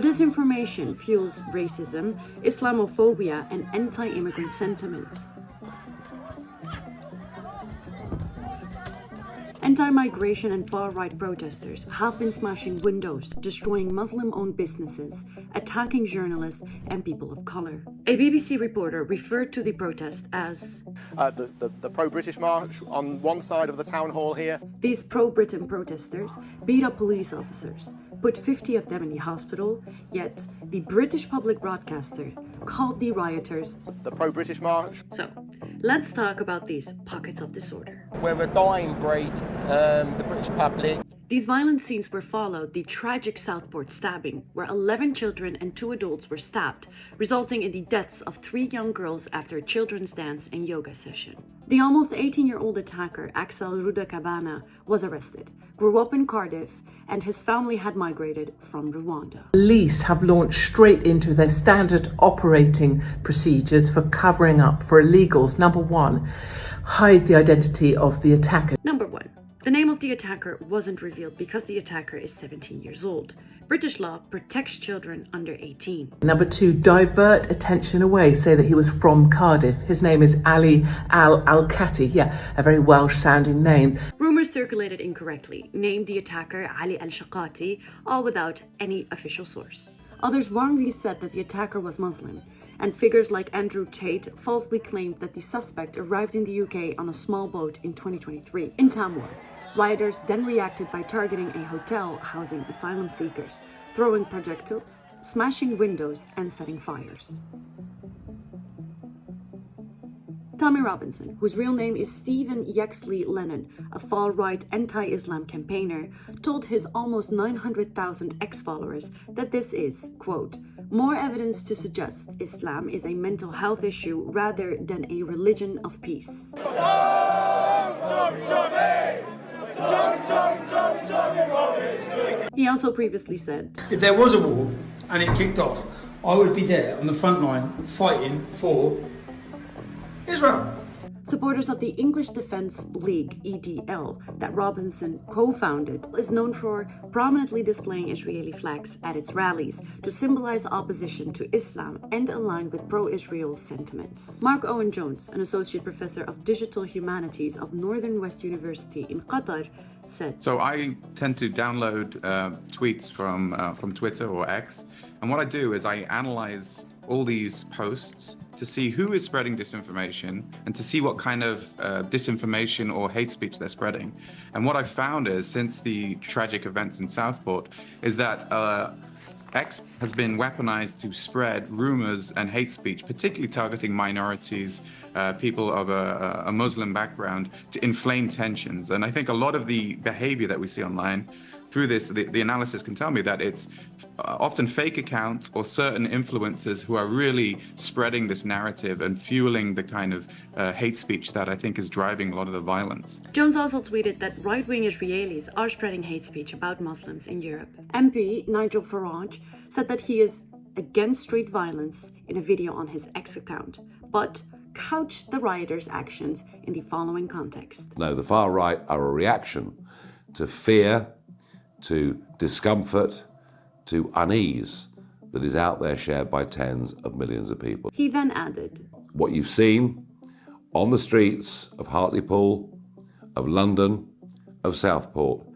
Disinformation fuels racism, Islamophobia, and anti-immigrant sentiment. Anti-migration and far-right protesters have been smashing windows, destroying Muslim-owned businesses, attacking journalists and people of color. A BBC reporter referred to the protest as the pro-British march on one side of the town hall here. These pro-Britain protesters beat up police officers, put 50 of them in the hospital, yet the British public broadcaster called the rioters the pro-British march. So, let's talk about these pockets of disorder. We're a dying breed, the British public. These violent scenes were followed the tragic Southport stabbing, where 11 children and 2 adults were stabbed, resulting in the deaths of 3 young girls after a children's dance and yoga session. The almost 18-year-old attacker, Axel Rudakabana, was arrested, grew up in Cardiff, and his family had migrated from Rwanda. Police have launched straight into their standard operating procedures for covering up for illegals. Number 1, hide the identity of the attacker. Number 1. The name of the attacker wasn't revealed because the attacker is 17 years old. British law protects children under 18. Number 2, divert attention away. Say that he was from Cardiff. His name is Ali Al-Kati. Yeah, a very Welsh-sounding name. Rumors circulated incorrectly, named the attacker Ali Al-Shaqati, all without any official source. Others wrongly said that the attacker was Muslim, and figures like Andrew Tate falsely claimed that the suspect arrived in the UK on a small boat in 2023. In Tamworth, rioters then reacted by targeting a hotel housing asylum seekers, throwing projectiles, smashing windows, and setting fires. Tommy Robinson, whose real name is Stephen Yexley Lennon, a far-right anti-Islam campaigner, told his almost 900,000 ex-followers that this is, quote, more evidence to suggest Islam is a mental health issue rather than a religion of peace. He also previously said, if there was a war and it kicked off, I would be there on the front line fighting for Israel. Supporters of the English Defence League, EDL, that Robinson co-founded, is known for prominently displaying Israeli flags at its rallies to symbolize opposition to Islam and align with pro-Israel sentiments. Mark Owen Jones, an associate professor of digital humanities of Northern West University in Qatar, said, So I tend to download tweets from Twitter or X, and what I do is I analyze all these posts to see who is spreading disinformation and to see what kind of disinformation or hate speech they're spreading. And what I've found is, since the tragic events in Southport, is that X has been weaponized to spread rumors and hate speech, particularly targeting minorities, people of a Muslim background, to inflame tensions. And I think a lot of the behavior that we see online through this, the analysis can tell me that it's often fake accounts or certain influencers who are really spreading this narrative and fueling the kind of hate speech that I think is driving a lot of the violence. Jones also tweeted that right-wing Israelis are spreading hate speech about Muslims in Europe. MP Nigel Farage said that he is against street violence in a video on his X account, but couched the rioters' actions in the following context. No, the far right are a reaction to fear, to discomfort, to unease that is out there shared by tens of millions of people. He then added, what you've seen on the streets of Hartlepool, of London, of Southport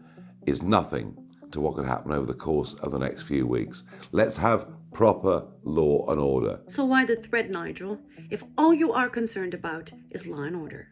is nothing to what could happen over the course of the next few weeks. Let's have proper law and order. So why the threat, Nigel, if all you are concerned about is law and order?